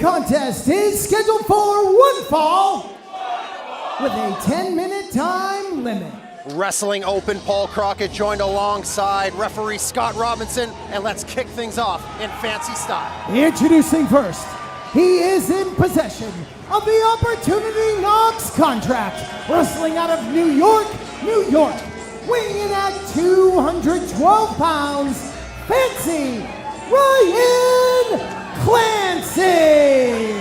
contest is scheduled for one fall with a 10-minute time limit. Wrestling Open, Paul Crockett joined alongside referee Scott Robinson, and let's kick things off in fancy style. Introducing first, he is in possession of the Opportunity Knocks contract, wrestling out of New York, New York, weighing in at 212 pounds, Fancy Ryan Clancy.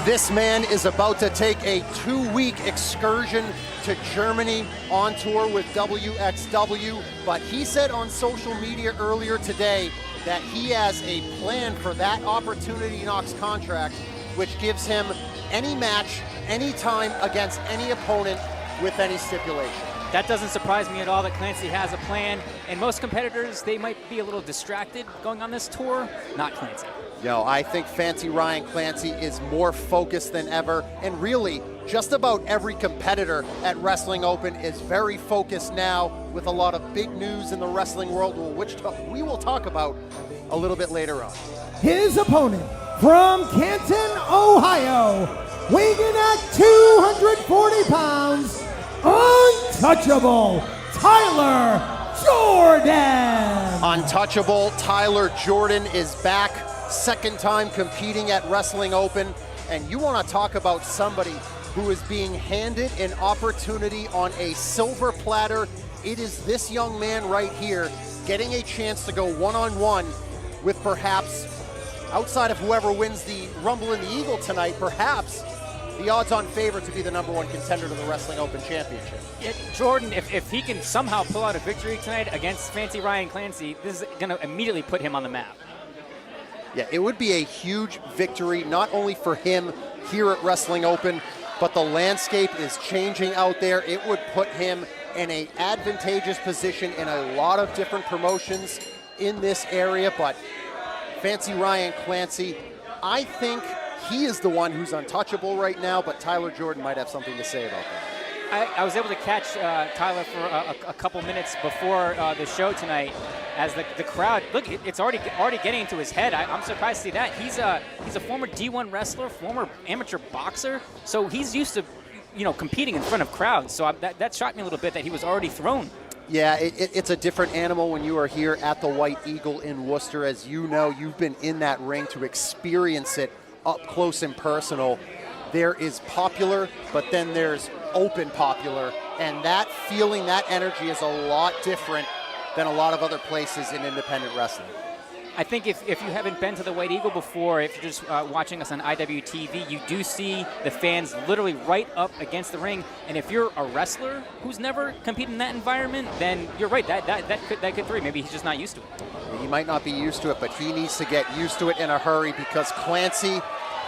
This man is about to take a 2-week excursion to Germany on tour with WXW, but he said on social media earlier today that he has a plan for that Opportunity Knocks contract, which gives him any match, anytime against any opponent with any stipulation. That doesn't surprise me at all that Clancy has a plan, and most competitors, they might be a little distracted going on this tour, not Clancy. No, I think Fancy Ryan Clancy is more focused than ever, and really, just about every competitor at Wrestling Open is very focused now with a lot of big news in the wrestling world, which we will talk about a little bit later on. His opponent from Canton, Ohio, weighing in at 240 pounds, untouchable Tyler Jordan. Untouchable Tyler Jordan is back, second time competing at Wrestling Open, and you want to talk about somebody who is being handed an opportunity on a silver platter. It is this young man right here getting a chance to go one-on-one with perhaps, outside of whoever wins the Rumble in the Eagle tonight, perhaps the odds-on favorite to be the #1 contender to the Wrestling Open Championship. Yeah, Jordan, if he can somehow pull out a victory tonight against Fancy Ryan Clancy, this is going to immediately put him on the map. Yeah, it would be a huge victory, not only for him here at Wrestling Open, but the landscape is changing out there. It would put him in an advantageous position in a lot of different promotions in this area, but Fancy Ryan Clancy, I think he is the one who's untouchable right now, but Tyler Jordan might have something to say about that. I was able to catch Tyler for a couple minutes before the show tonight as the crowd, look, it's already getting into his head. I'm surprised to see that. He's a former D1 wrestler, former amateur boxer, so he's used to, competing in front of crowds. So that shocked me a little bit that he was already thrown. Yeah, it's a different animal when you are here at the White Eagle in Worcester. As you know, you've been in that ring to experience it up close and personal. There is popular, but then there's open popular, and that feeling, that energy is a lot different than a lot of other places in independent wrestling. I think if you haven't been to the White Eagle before, if you're just watching us on IWTV, you do see the fans literally right up against the ring. And if you're a wrestler who's never competed in that environment, then you're right, that could three. Maybe he's just not used to it. He might not be used to it, but he needs to get used to it in a hurry, because Clancy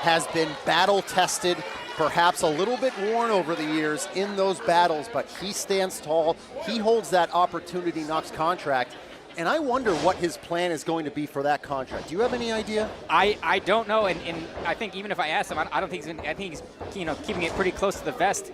has been battle-tested, perhaps a little bit worn over the years in those battles, but he stands tall. He holds that Opportunity Knocks contract, and I wonder what his plan is going to be for that contract. Do you have any idea? I don't know, and I think even if I asked him, I don't think he's I think he's keeping it pretty close to the vest.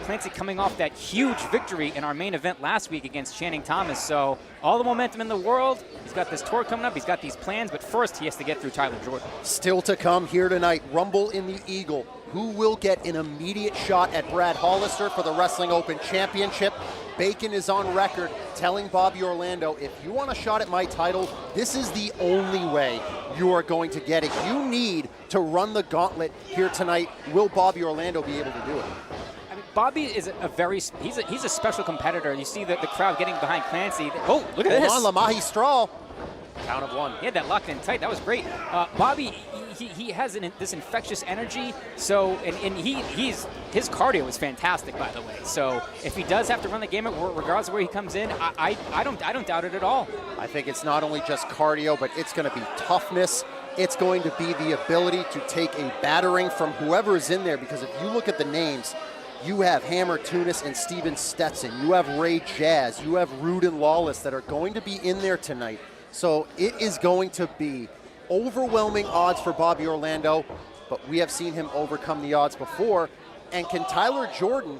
Clancy coming off that huge victory in our main event last week against Channing Thomas, so all the momentum in the world. He's got this tour coming up, he's got these plans, but first he has to get through Tyler Jordan. Still to come here tonight, Rumble in the Eagle. Who will get an immediate shot at Brad Hollister for the Wrestling Open Championship? Bacon is on record telling Bobby Orlando, if you want a shot at my title, this is the only way you are going to get it. You need to run the gauntlet here tonight. Will Bobby Orlando be able to do it? I mean, Bobby is he's a special competitor. You see the crowd getting behind Clancy. Oh, look at this. Hold on, La Magistral. Count of one. He had that locked in tight. That was great. Bobby, he has this infectious energy. So, and his cardio is fantastic, by the way. So, if he does have to run the gamut, regardless of where he comes in, I don't doubt it at all. I think it's not only just cardio, but it's going to be toughness. It's going to be the ability to take a battering from whoever is in there. Because if you look at the names, you have Hammer Tunis and Steven Stetson. You have Ray Jazz. You have Rude and Lawless that are going to be in there tonight. So it is going to be overwhelming odds for Bobby Orlando, but we have seen him overcome the odds before. And can Tyler Jordan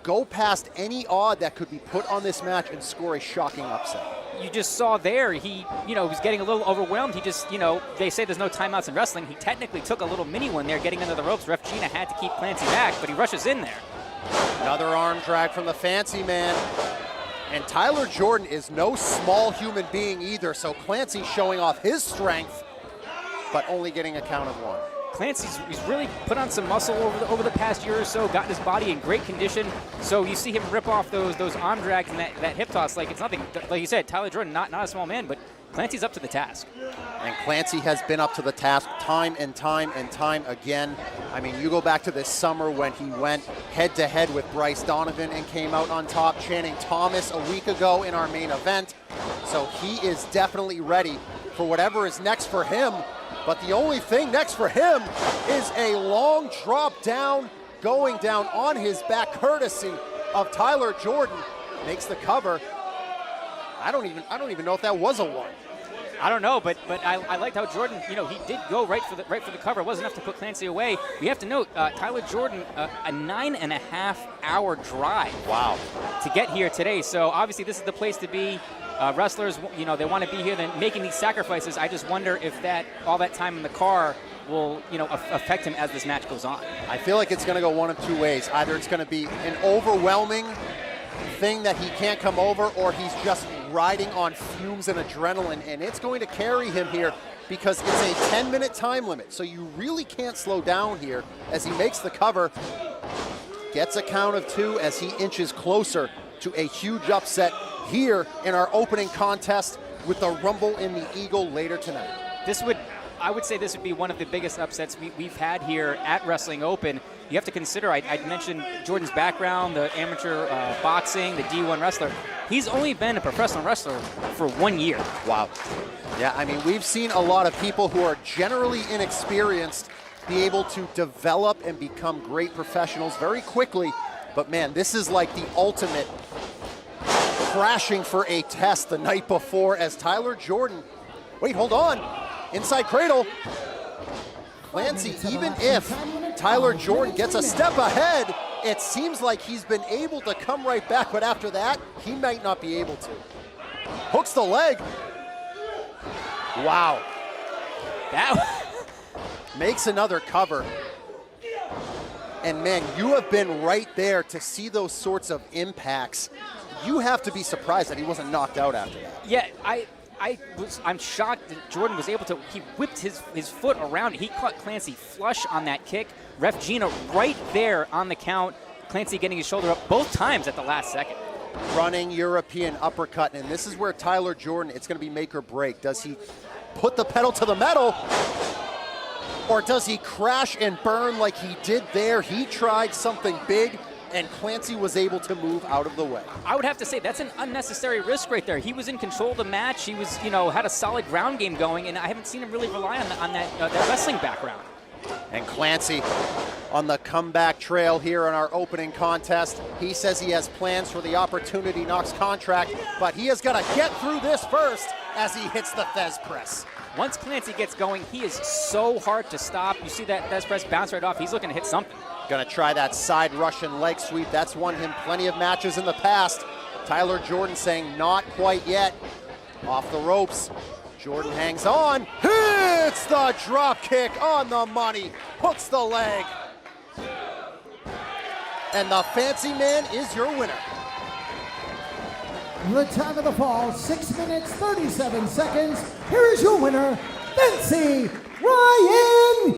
go past any odd that could be put on this match and score a shocking upset? you just saw there, he, was getting a little overwhelmed. He just, they say there's no timeouts in wrestling. He technically took a little mini one there, getting under the ropes. Ref Gina had to keep Clancy back, but he rushes in there. Another arm drag from the Fancy Man. And Tyler Jordan is no small human being either, so Clancy showing off his strength, but only getting a count of 1. He's really put on some muscle over the past year or so, gotten his body in great condition. So you see him rip off those arm drags and that hip toss like it's nothing. Like you said, Tyler Jordan, not a small man, but Clancy's up to the task. And Clancy has been up to the task time and time and time again. I mean, you go back to this summer when he went head-to-head with Bryce Donovan and came out on top, Channing Thomas a week ago in our main event. So he is definitely ready for whatever is next for him. But the only thing next for him is a long drop down, going down on his back, courtesy of Tyler Jordan. Makes the cover. I don't even know if that was a 1. I don't know, but I liked how Jordan, he did go right for the cover. It wasn't enough to put Clancy away. We have to note, Tyler Jordan, a 9.5-hour drive. Wow. To get here today. So obviously this is the place to be. Wrestlers, they want to be here. Then making these sacrifices. I just wonder if all that time in the car will, affect him as this match goes on. I feel like it's going to go one of 2 ways. Either it's going to be an overwhelming thing that he can't come over, or he's just riding on fumes and adrenaline, and it's going to carry him here because it's a 10-minute time limit. So you really can't slow down here as he makes the cover, gets a count of 2 as he inches closer to a huge upset here in our opening contest with the Rumble in the Eagle later tonight. I would say this would be one of the biggest upsets we've had here at Wrestling Open. You have to consider, I mentioned Jordan's background, the amateur boxing, the D1 wrestler. He's only been a professional wrestler for 1 year. Wow. Yeah, I mean, we've seen a lot of people who are generally inexperienced be able to develop and become great professionals very quickly. But man, this is like the ultimate crashing for a test the night before as Tyler Jordan, wait, hold on, inside cradle. Clancy, even if Tyler Jordan gets a step ahead, it seems like he's been able to come right back, but after that, he might not be able to. Hooks the leg. Wow. That makes another cover. And man, you have been right there to see those sorts of impacts. You have to be surprised that he wasn't knocked out after that. Yeah, I'm shocked that Jordan was able to, he whipped his foot around it. He caught Clancy flush on that kick. Ref Gina right there on the count. Clancy getting his shoulder up both times at the last second. Running European uppercut, and this is where Tyler Jordan, it's going to be make or break. Does he put the pedal to the metal, or does he crash and burn like he did there? He tried something big, and Clancy was able to move out of the way. I would have to say that's an unnecessary risk right there. He was in control of the match. He was, had a solid ground game going, and I haven't seen him really rely on that wrestling background. And Clancy on the comeback trail here in our opening contest. He says he has plans for the Opportunity Knocks contract, but he has got to get through this first as he hits the Thez press. Once Clancy gets going, he is so hard to stop. You see that Thez press bounce right off. He's looking to hit something. Gonna try that side Russian leg sweep. That's won him plenty of matches in the past. Tyler Jordan saying not quite yet. Off the ropes. Jordan hangs on. Hits the drop kick on the money. Hooks the leg. And the Fancy Man is your winner. The time of the fall, 6 minutes, 37 seconds. Here is your winner, Fancy Ryan.